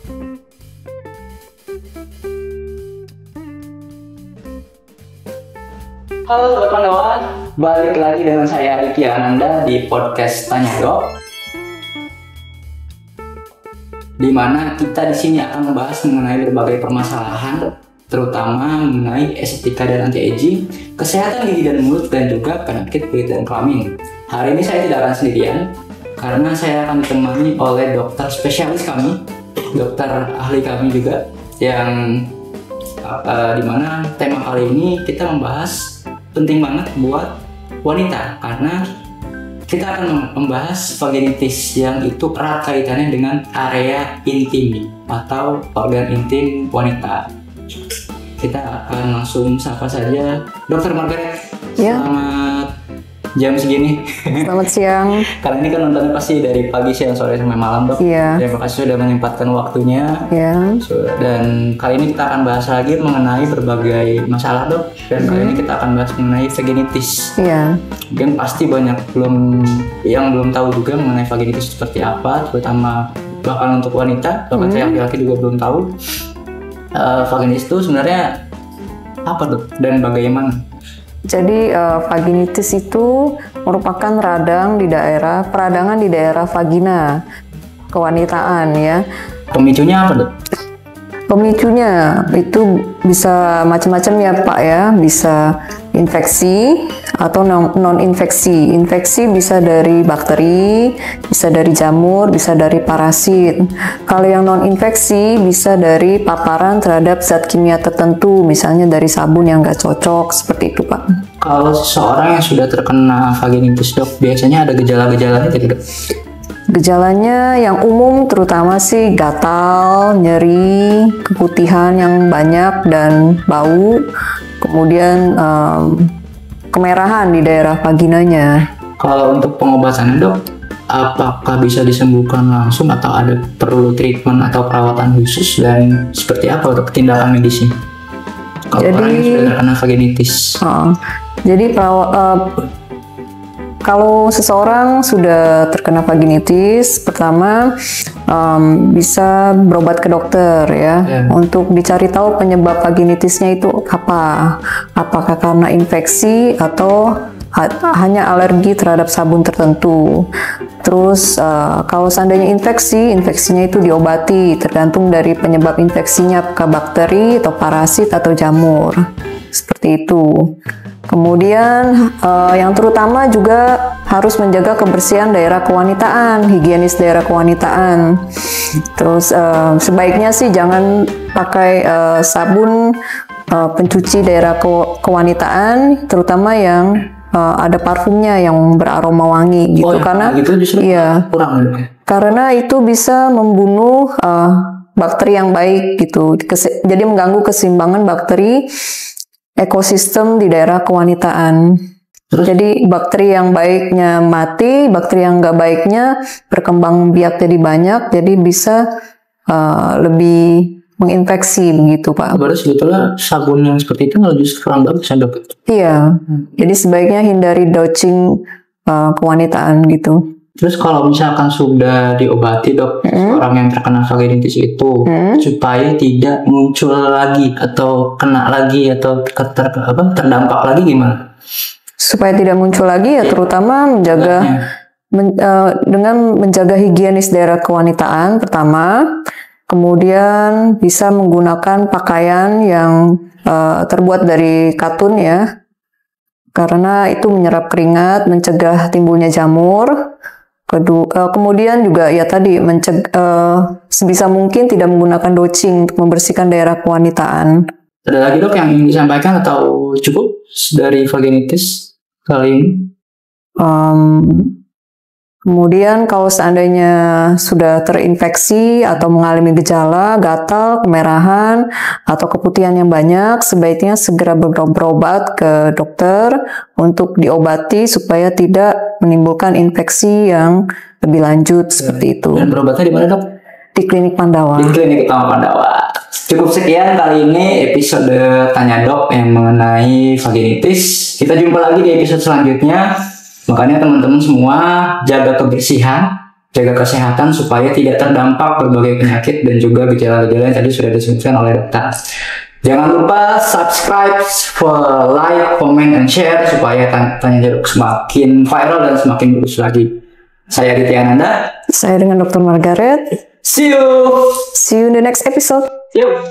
Halo kawan-kawan, balik lagi dengan saya Riki Ananda di podcast Tanya Dok. Di mana kita di sini akan membahas mengenai berbagai permasalahan, terutama mengenai estetika dan anti-aging, kesehatan gigi dan mulut, dan juga penyakit kulit dan kelamin. Hari ini saya tidak akan sendirian, karena saya akan ditemani oleh dokter spesialis kami, dokter ahli kami juga, yang dimana tema kali ini kita membahas penting banget buat wanita, karena kita akan membahas vaginitis yang itu erat kaitannya dengan area intim atau organ intim wanita. Kita akan langsung sapa saja Dr. Margaret. Ya. Selamat jam segini. Selamat siang. Karena ini kan nontonnya pasti dari pagi, siang, sore, sampai malam, Dok. Iya. Terima kasih sudah menyempatkan waktunya. Ya. Dan kali ini kita akan bahas lagi mengenai berbagai masalah, Dok. Dan kali ini kita akan bahas mengenai vaginitis. Iya. Mungkin pasti banyak yang belum tahu juga mengenai vaginitis seperti apa, terutama bahkan untuk wanita, bahkan saya laki-laki juga belum tahu. Vaginitis itu sebenarnya apa, Dok? Dan bagaimana? Jadi vaginitis itu merupakan peradangan di daerah vagina kewanitaan ya. Pemicunya apa, Dok? Pemicunya itu bisa macam-macam ya Pak ya, bisa infeksi atau non-infeksi. Infeksi bisa dari bakteri, bisa dari jamur, bisa dari parasit. Kalau yang non-infeksi bisa dari paparan terhadap zat kimia tertentu, misalnya dari sabun yang nggak cocok, seperti itu Pak. Kalau seseorang yang sudah terkena vaginitis, Dok, biasanya ada gejala-gejalanya tidak, Dok? Gejalanya yang umum terutama sih gatal, nyeri, keputihan yang banyak dan bau, kemudian kemerahan di daerah vaginanya. Kalau untuk pengobatannya, Dok, apakah bisa disembuhkan langsung atau ada perlu treatment atau perawatan khusus, dan seperti apa untuk tindakan medisnya kalau orang yang sudah terkena vaginitis? Jadi kalau seseorang sudah terkena vaginitis, pertama bisa berobat ke dokter ya, untuk dicari tahu penyebab vaginitisnya itu apa. Apakah karena infeksi atau hanya alergi terhadap sabun tertentu. Terus kalau seandainya infeksinya itu diobati, tergantung dari penyebab infeksinya, apakah bakteri atau parasit atau jamur. Seperti itu. Kemudian yang terutama juga harus menjaga kebersihan daerah kewanitaan, higienis daerah kewanitaan. Terus sebaiknya sih jangan pakai sabun pencuci daerah kewanitaan, terutama yang ada parfumnya yang beraroma wangi gitu, karena gitu justru kurang. Karena itu bisa membunuh bakteri yang baik gitu. Jadi mengganggu keseimbangan bakteri ekosistem di daerah kewanitaan. Jadi bakteri yang baiknya mati, bakteri yang nggak baiknya berkembang biak jadi banyak, jadi bisa lebih menginfeksi begitu Pak. Berarti sebetulnya sabun yang seperti itu malah justru kurang bagus ya, Dok? Iya, jadi sebaiknya hindari douching kewanitaan gitu. Terus kalau misalkan sudah diobati, Dok, orang yang terkena vaginitis itu supaya tidak muncul lagi atau kena lagi atau terdampak lagi, gimana? Supaya tidak muncul lagi ya terutama dengan menjaga higienis daerah kewanitaan pertama, kemudian bisa menggunakan pakaian yang terbuat dari katun ya, karena itu menyerap keringat, mencegah timbulnya jamur. Kemudian juga ya tadi sebisa mungkin tidak menggunakan douching untuk membersihkan daerah kewanitaan. Ada lagi, Dok, yang ingin disampaikan atau cukup dari vaginitis kali ini? Kemudian kalau seandainya sudah terinfeksi atau mengalami gejala, gatal, kemerahan, atau keputihan yang banyak, sebaiknya segera berobat ke dokter untuk diobati supaya tidak menimbulkan infeksi yang lebih lanjut seperti itu. Dan berobatnya di mana, Dok? Di Klinik Pandawa. Di Klinik Utama Pandawa. Cukup sekian kali ini episode Tanya Dok yang mengenai vaginitis. Kita jumpa lagi di episode selanjutnya. Makanya teman-teman semua jaga kebersihan, jaga kesehatan supaya tidak terdampak berbagai penyakit dan juga gejala-gejala yang tadi sudah disebutkan oleh dokter. Jangan lupa subscribe, like, comment, and share supaya Tanya Jeruk semakin viral dan semakin bagus lagi. Saya Aditya Ananda. Saya dengan Dr. Margaret. See you. See you in the next episode. Yuk.